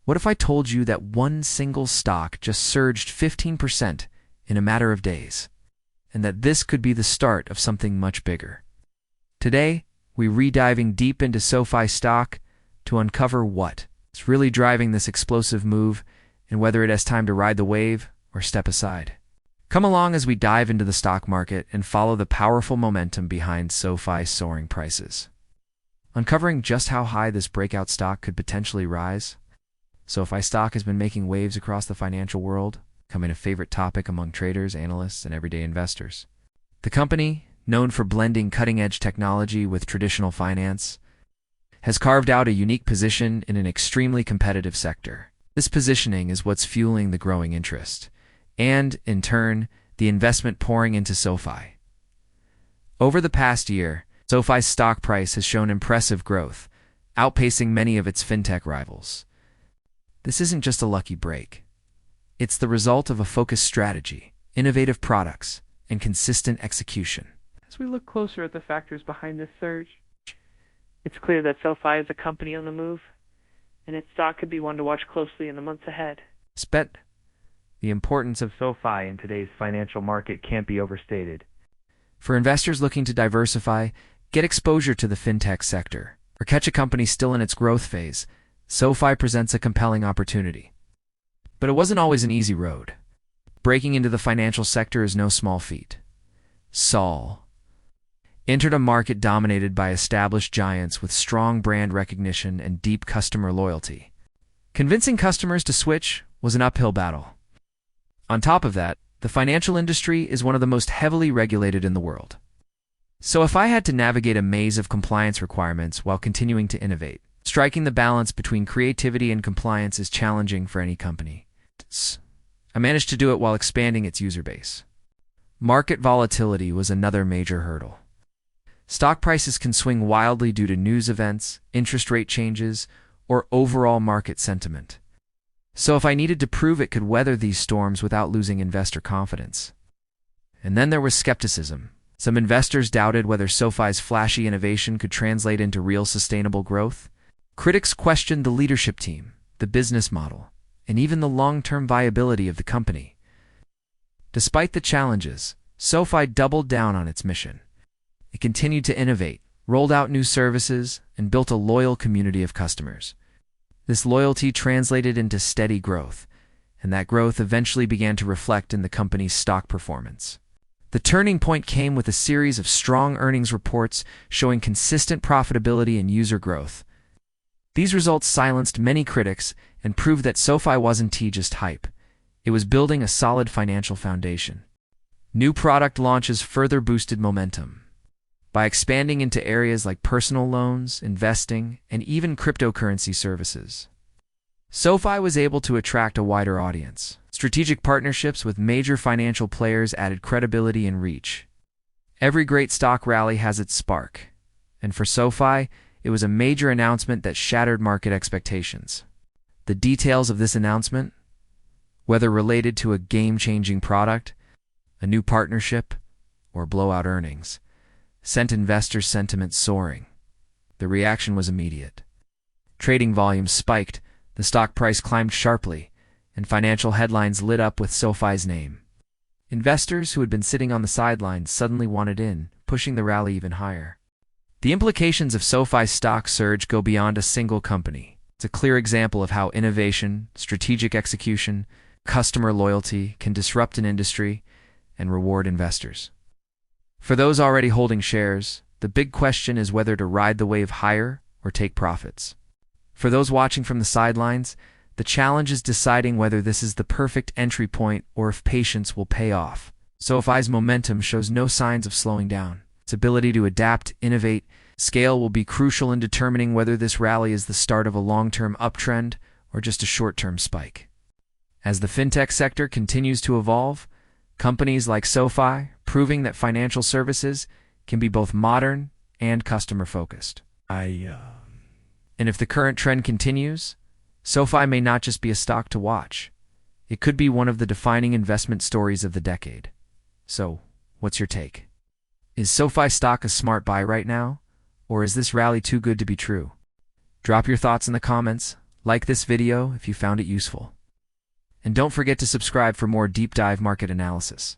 What if I told you that one single stock just surged 15% in a matter of days, and that this could be the start of something much bigger? Today, we're re-diving deep into SoFi stock to uncover what's really driving this explosive move and whether it has time to ride the wave or step aside. Come along as we dive into the stock market and follow the powerful momentum behind SoFi's soaring prices. Uncovering just how high this breakout stock could potentially rise, SoFi stock has been making waves across the financial world, becoming a favorite topic among traders, analysts, and everyday investors. The company, known for blending cutting-edge technology with traditional finance, has carved out a unique position in an extremely competitive sector. This positioning is what's fueling the growing interest, and, in turn, the investment pouring into SoFi. Over the past year, SoFi's stock price has shown impressive growth, outpacing many of its fintech rivals. This isn't just a lucky break. It's the result of a focused strategy, innovative products, and consistent execution. As we look closer at the factors behind this surge, it's clear that SoFi is a company on the move, and its stock could be one to watch closely in the months ahead. The importance of SoFi in today's financial market can't be overstated. For investors looking to diversify, get exposure to the fintech sector, or catch a company still in its growth phase, SoFi presents a compelling opportunity. But it wasn't always an easy road. Breaking into the financial sector is no small feat. Sol entered a market dominated by established giants with strong brand recognition and deep customer loyalty. Convincing customers to switch was an uphill battle. On top of that, the financial industry is one of the most heavily regulated in the world. So if I had to navigate a maze of compliance requirements while continuing to innovate, striking the balance between creativity and compliance is challenging for any company. I managed to do it while expanding its user base. Market volatility was another major hurdle. Stock prices can swing wildly due to news events, interest rate changes, or overall market sentiment. So if I needed to prove it could weather these storms without losing investor confidence. And then there was skepticism. Some investors doubted whether SoFi's flashy innovation could translate into real sustainable growth. Critics questioned the leadership team, the business model, and even the long-term viability of the company. Despite the challenges, SoFi doubled down on its mission. It continued to innovate, rolled out new services, and built a loyal community of customers. This loyalty translated into steady growth, and that growth eventually began to reflect in the company's stock performance. The turning point came with a series of strong earnings reports showing consistent profitability and user growth. These results silenced many critics and proved that SoFi wasn't just hype. It was building a solid financial foundation. New product launches further boosted momentum. By expanding into areas like personal loans, investing, and even cryptocurrency services, SoFi was able to attract a wider audience. Strategic partnerships with major financial players added credibility and reach. Every great stock rally has its spark, and for SoFi, it was a major announcement that shattered market expectations. The details of this announcement, whether related to a game-changing product, a new partnership, or blowout earnings, sent investors' sentiment soaring. The reaction was immediate. Trading volumes spiked, the stock price climbed sharply, and financial headlines lit up with SoFi's name. Investors who had been sitting on the sidelines suddenly wanted in, pushing the rally even higher. The implications of SoFi's stock surge go beyond a single company. It's a clear example of how innovation, strategic execution, customer loyalty can disrupt an industry and reward investors. For those already holding shares, the big question is whether to ride the wave higher or take profits. For those watching from the sidelines, the challenge is deciding whether this is the perfect entry point or if patience will pay off. SoFi's momentum shows no signs of slowing down. Its ability to adapt, innovate, scale will be crucial in determining whether this rally is the start of a long-term uptrend or just a short-term spike. As the fintech sector continues to evolve, companies like SoFi proving that financial services can be both modern and customer-focused. And if the current trend continues, SoFi may not just be a stock to watch. It could be one of the defining investment stories of the decade. So, what's your take? Is SoFi stock a smart buy right now? Or is this rally too good to be true? Drop your thoughts in the comments, Like this video if you found it useful. And don't forget to subscribe for more deep dive market analysis.